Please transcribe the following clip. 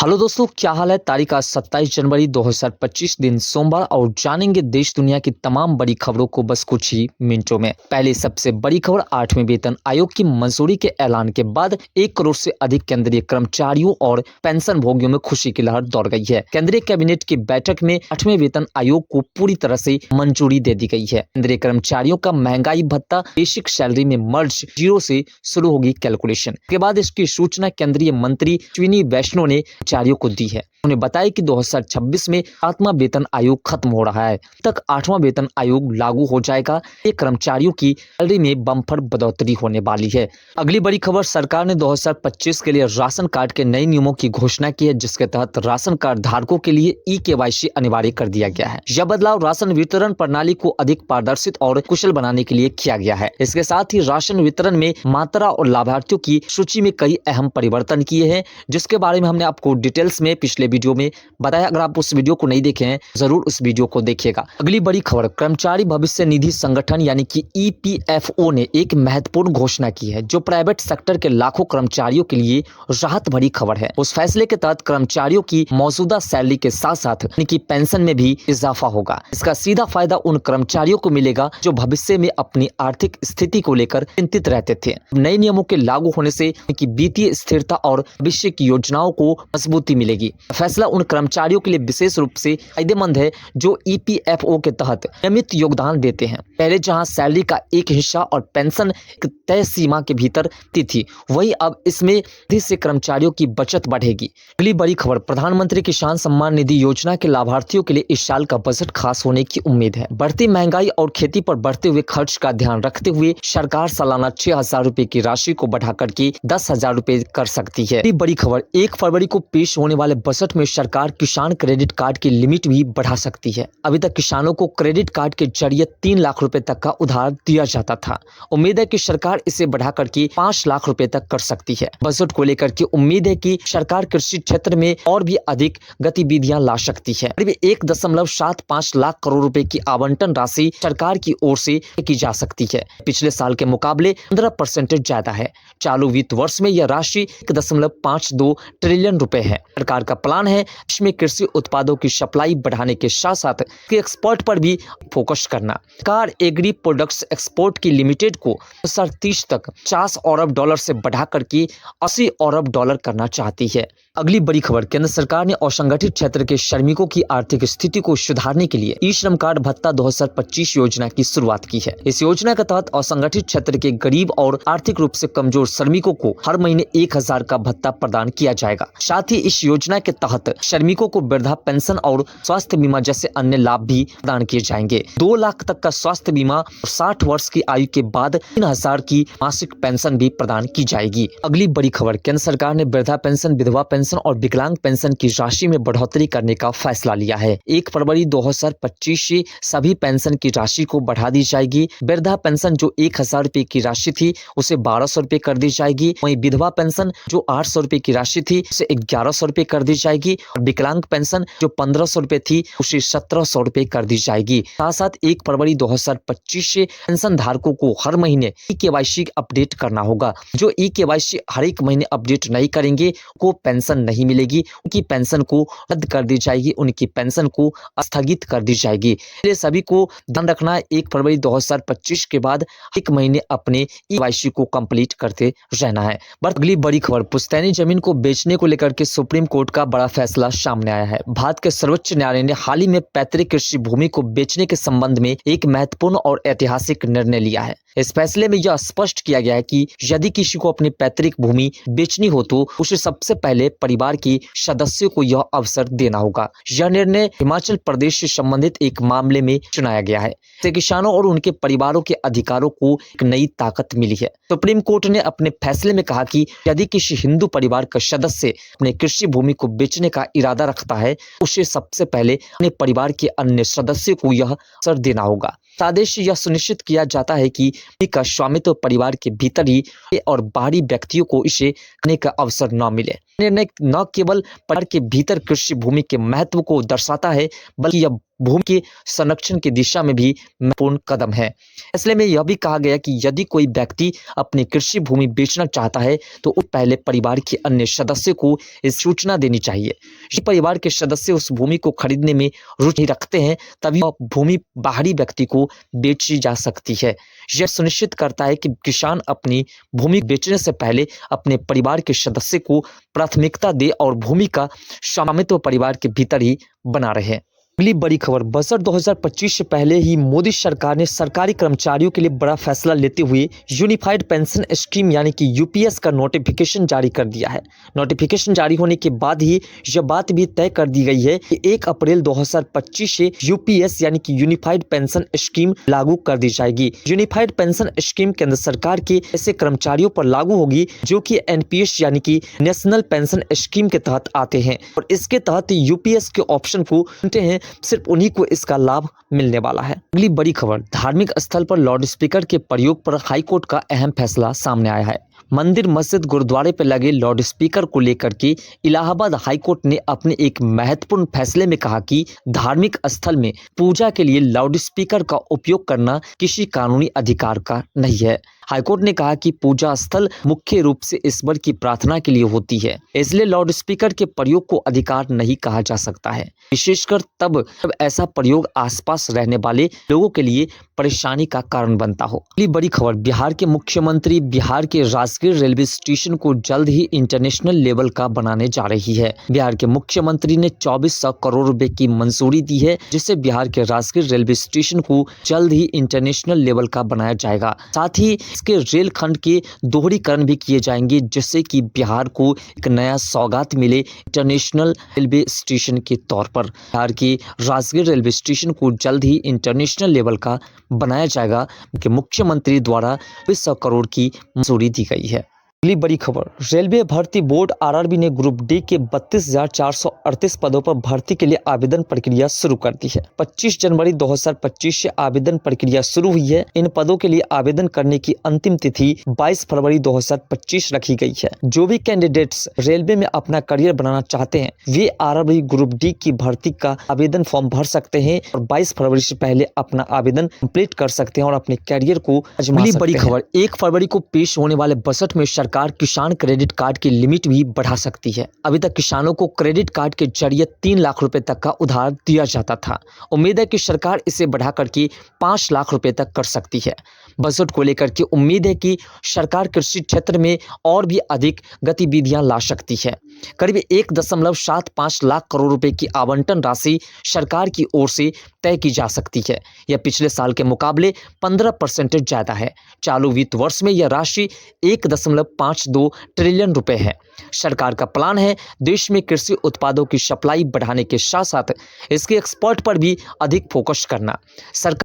Hello दोस्तों, क्या हाल है। तारीख आज 27 जनवरी 2025 दिन सोमवार और जानेंगे देश दुनिया की तमाम बड़ी खबरों को बस कुछ ही मिनटों में। पहले सबसे बड़ी खबर, 8वें वेतन आयोग की मंजूरी के ऐलान के बाद 1 करोड़ से अधिक केंद्रीय कर्मचारियों और पेंशन भोगियों में खुशी की लहर दौड़ गई है। केंद्रीय कैबिनेट की बैठक में 8वें वेतन आयोग को पूरी तरह से मंजूरी दे दी गई है। केंद्रीय कर्मचारियों का महंगाई भत्ता बेसिक सैलरी में मर्ज 0 से शुरू होगी कैलकुलेशन। के बाद इसकी सूचना केंद्रीय मंत्री अश्विनी वैष्णव ने कर्मचारियों को दी है। उन्हें बताया कि 2026 में 7वां वेतन आयोग खत्म हो रहा है, तक 8वां वेतन आयोग लागू हो जाएगा। ये कर्मचारियों की सैलरी में बम्पर बढ़ोतरी होने वाली है। अगली बड़ी खबर, सरकार ने 2025 के लिए राशन कार्ड के नए नियमों की घोषणा की है, जिसके तहत राशन कार्ड धारकों के लिए ई-केवाईसी अनिवार्य कर दिया गया है। यह बदलाव राशन वितरण प्रणाली को अधिक पारदर्शी और कुशल बनाने के लिए किया गया है। इसके साथ ही राशन वितरण में मात्रा और लाभार्थियों की सूची में कई अहम परिवर्तन किए हैं, जिसके बारे में हमने आपको डिटेल्स में पिछले वीडियो में बताया। अगर आप उस वीडियो को नहीं देखे हैं, जरूर उस वीडियो को देखिएगा। अगली बड़ी खबर, कर्मचारी भविष्य निधि संगठन यानी कि ईपीएफओ ने एक महत्वपूर्ण घोषणा की है, जो प्राइवेट सेक्टर के लाखों कर्मचारियों के लिए राहत भरी खबर है। उस फैसले के तहत कर्मचारियों की मौजूदा सैलरी के साथ साथ उनकी पेंशन में भी इजाफा होगा। इसका सीधा फायदा उन कर्मचारियों को मिलेगा जो भविष्य में अपनी आर्थिक स्थिति को लेकर चिंतित रहते थे। नए नियमों के लागू होने से उनकी वित्तीय स्थिरता और भविष्य की योजनाओं को मजबूती मिलेगी। फैसला उन कर्मचारियों के लिए विशेष रूप से फायदेमंद है जो ईपीएफओ के तहत नियमित योगदान देते हैं। पहले जहां सैलरी का एक हिस्सा और पेंशन एक तय सीमा के भीतर थी, वहीं अब इसमें अधिक से कर्मचारियों की बचत बढ़ेगी। अगली बड़ी खबर, प्रधानमंत्री किसान सम्मान निधि योजना के लाभार्थियों के लिए इस साल का बजट खास होने की उम्मीद है। बढ़ती महंगाई और खेती पर बढ़ते हुए खर्च का ध्यान रखते हुए सरकार सालाना 6,000 रुपए की राशि को बढ़ाकर के 10,000 रुपए कर सकती है। बड़ी खबर, 1 फरवरी को पेश होने वाले बजट में सरकार किसान क्रेडिट कार्ड की लिमिट भी बढ़ा सकती है। अभी तक किसानों को क्रेडिट कार्ड के जरिए 3 लाख रुपए तक का उधार दिया जाता था। उम्मीद है कि सरकार इसे बढ़ाकर के 5 लाख रुपए तक कर सकती है। बजट को लेकर के उम्मीद है कि सरकार कृषि क्षेत्र में और भी अधिक गतिविधियां ला सकती है। करीब 1.75 लाख करोड़ रुपए की आवंटन राशि सरकार की ओर से की जा सकती है। पिछले साल के मुकाबले 15% ज्यादा है। चालू वित्त वर्ष में यह राशि 1.52 ट्रिलियन रुपए है। सरकार का प्लान है इसमें कृषि उत्पादों की सप्लाई बढ़ाने के साथ साथ एक्सपोर्ट पर भी फोकस करना। सरकार एग्री प्रोडक्ट्स एक्सपोर्ट की लिमिटेड को 2030 तक $50 अरब से बढ़ाकर के $80 अरब करना चाहती है। अगली बड़ी खबर, केंद्र सरकार ने असंगठित क्षेत्र के श्रमिकों की आर्थिक स्थिति को सुधारने के लिए ई श्रम कार्ड भत्ता 2025 योजना की शुरुआत की है। इस योजना के तहत असंगठित क्षेत्र के गरीब और आर्थिक रूप से कमजोर श्रमिकों को हर महीने 1,000 का भत्ता प्रदान किया जाएगा। साथ ही इस योजना के तहत श्रमिकों को वृद्धा पेंशन और स्वास्थ्य बीमा जैसे अन्य लाभ भी प्रदान किए जाएंगे। 2 लाख तक का स्वास्थ्य बीमा, 60 वर्ष की आयु के बाद 3,000 की मासिक पेंशन भी प्रदान की जाएगी। अगली बड़ी खबर, केंद्र सरकार ने वृद्धा पेंशन, विधवा पेंशन और विकलांग पेंशन की राशि में बढ़ोतरी करने का फैसला लिया है। 1 फरवरी 2025 से सभी पेंशन की राशि को बढ़ा दी जाएगी। वृद्धा पेंशन जो 1,000 रुपए की राशि थी उसे 1,200 रुपए कर दी जाएगी। वहीं विधवा पेंशन जो 800 रुपए की राशि थी उसे 1,100 रुपए कर दी जाएगी और विकलांग पेंशन जो 1,500 रुपए थी उसे 1,700 रुपए कर दी जाएगी। साथ साथ 1 फरवरी 2025 से पेंशन धारकों को हर महीने ई-केवाईसी अपडेट करना होगा। जो ई-केवाईसी हर एक महीने अपडेट नहीं करेंगे को पेंशन नहीं मिलेगी, उनकी पेंशन को रद्द कर दी जाएगी, उनकी पेंशन को स्थगित कर दी जाएगी। इसलिए सभी को ध्यान रखना है, 1 फरवरी 2025 के बाद 1 महीने अपने ई-केवाईसी को कंप्लीट करते रहना है। अगली बड़ी खबर, पुश्तैनी जमीन को बेचने को लेकर के सुप्रीम कोर्ट का बड़ा फैसला सामने आया है। भारत के सर्वोच्च न्यायालय ने हाल ही में पैतृक कृषि भूमि को बेचने के संबंध में एक महत्वपूर्ण और ऐतिहासिक निर्णय लिया है। इस फैसले में यह स्पष्ट किया गया है कि यदि किसी को अपनी पैतृक भूमि बेचनी हो तो उसे सबसे पहले परिवार के सदस्यों को यह अवसर देना होगा। यह निर्णय हिमाचल प्रदेश से संबंधित एक मामले में चुनाया गया है। इससे किसानों और उनके परिवारों के अधिकारों को एक नई ताकत मिली है। सुप्रीम कोर्ट ने अपने फैसले में कहा कि यदि किसी हिंदू परिवार का सदस्य अपने कृषि भूमि को बेचने का इरादा रखता है, उसे सबसे पहले अपने परिवार के अन्य सदस्यों को यह अवसर देना होगा। आदेश से यह सुनिश्चित किया जाता है कि भूमि का स्वामित्व परिवार के भीतर ही और बाहरी व्यक्तियों को इसे करने का अवसर न मिले। निर्णय न केवल परिवार के भीतर कृषि भूमि के महत्व को दर्शाता है, बल्कि यह भूमि के संरक्षण की दिशा में भी महत्वपूर्ण कदम है। फैसले में यह भी कहा गया कि यदि कोई व्यक्ति अपनी कृषि भूमि बेचना चाहता है तो वो पहले परिवार के अन्य सदस्य को इस सूचना देनी चाहिए। यदि परिवार के सदस्य उस भूमि को खरीदने में रुचि रखते हैं तभी वह भूमि बाहरी व्यक्ति को बेची जा सकती है। यह सुनिश्चित करता है कि किसान अपनी भूमि बेचने से पहले अपने परिवार के सदस्य को प्राथमिकता दे और भूमि का स्वामित्व परिवार के भीतर ही बना रहे। अगली बड़ी खबर, बजट 2025 से पहले ही मोदी सरकार ने सरकारी कर्मचारियों के लिए बड़ा फैसला लेते हुए यूनिफाइड पेंशन स्कीम यानी कि यूपीएस का नोटिफिकेशन जारी कर दिया है। नोटिफिकेशन जारी होने के बाद ही यह बात भी तय कर दी गई है कि 1 अप्रैल 2025 से यूपीएस यानी कि यूनिफाइड पेंशन स्कीम लागू कर दी जाएगी। यूनिफाइड पेंशन स्कीम केंद्र सरकार के ऐसे कर्मचारियों पर लागू होगी जो कि एनपीएस यानी कि नेशनल पेंशन स्कीम के तहत आते हैं और इसके तहत यूपीएस के ऑप्शन को चुनते हैं, सिर्फ उन्हीं को इसका लाभ मिलने वाला है। अगली बड़ी खबर, धार्मिक स्थल पर लाउडस्पीकर के प्रयोग पर हाईकोर्ट का अहम फैसला सामने आया है। मंदिर, मस्जिद, गुरुद्वारे पर लगे लाउडस्पीकर को लेकर के इलाहाबाद हाईकोर्ट ने अपने एक महत्वपूर्ण फैसले में कहा कि धार्मिक स्थल में पूजा के लिए लाउडस्पीकर का उपयोग करना किसी कानूनी अधिकार का नहीं है। हाईकोर्ट ने कहा कि पूजा स्थल मुख्य रूप से ईश्वर की प्रार्थना के लिए होती है, इसलिए लाउडस्पीकर के प्रयोग को अधिकार नहीं कहा जा सकता है, विशेषकर तब जब ऐसा प्रयोग आसपास रहने वाले लोगों के लिए परेशानी का कारण बनता हो। अगली बड़ी खबर, बिहार के मुख्यमंत्री बिहार के राजगीर रेलवे स्टेशन को जल्द ही इंटरनेशनल लेवल का बनाने जा रही है। बिहार के मुख्यमंत्री ने 2400 करोड़ रुपए की मंजूरी दी है, जिससे बिहार के राजगीर रेलवे स्टेशन को जल्द ही इंटरनेशनल लेवल का बनाया जाएगा। साथ ही इसके रेल खंड के दोहरीकरण भी किए जाएंगे, जिससे कि बिहार को एक नया सौगात मिले इंटरनेशनल रेलवे स्टेशन के तौर पर। बिहार के राजगीर रेलवे स्टेशन को जल्द ही इंटरनेशनल लेवल का बनाया जाएगा कि मुख्यमंत्री द्वारा 200 करोड़ की मंजूरी दी गई है। अगली बड़ी खबर, रेलवे भर्ती बोर्ड आरआरबी ने ग्रुप डी के 32,438 पदों पर भर्ती के लिए आवेदन प्रक्रिया शुरू कर दी है। 25 जनवरी 2025 से आवेदन प्रक्रिया शुरू हुई है। इन पदों के लिए आवेदन करने की अंतिम तिथि 22 फरवरी 2025 रखी गई है। जो भी कैंडिडेट्स रेलवे में अपना करियर बनाना चाहते हैं वे आरआरबी ग्रुप डी की भर्ती का आवेदन फॉर्म भर सकते हैं और 22 फरवरी से पहले अपना आवेदन कंप्लीट कर सकते हैं और अपने करियर को आजमा सकते हैं। बड़ी खबर, 1 फरवरी को पेश होने वाले बजट में सरकार किसान क्रेडिट कार्ड की लिमिट भी बढ़ा सकती है। अभी तक किसानों को क्रेडिट कार्ड के जरिए 3 लाख रुपए तक का उधार दिया जाता था। उम्मीद है कि सरकार इसे बढ़ा करके 5 लाख रुपए तक कर सकती है। बजट को लेकर के उम्मीद है कि सरकार कृषि क्षेत्र में और भी अधिक गतिविधियां ला सकती है। करीब 1.75 लाख करोड़ रुपए की आवंटन राशि सरकार की ओर से तय की जा सकती है। यह पिछले साल के मुकाबले 15% ज्यादा है। चालू वित्त वर्ष में यह राशि 1.52 ट्रिलियन रुपए है। सरकार का प्लान है देश में कृषि उत्पादों की सप्लाई बढ़ाने के साथ साथ इसके एक्सपोर्ट पर भी अधिक फोकस करना। सरकार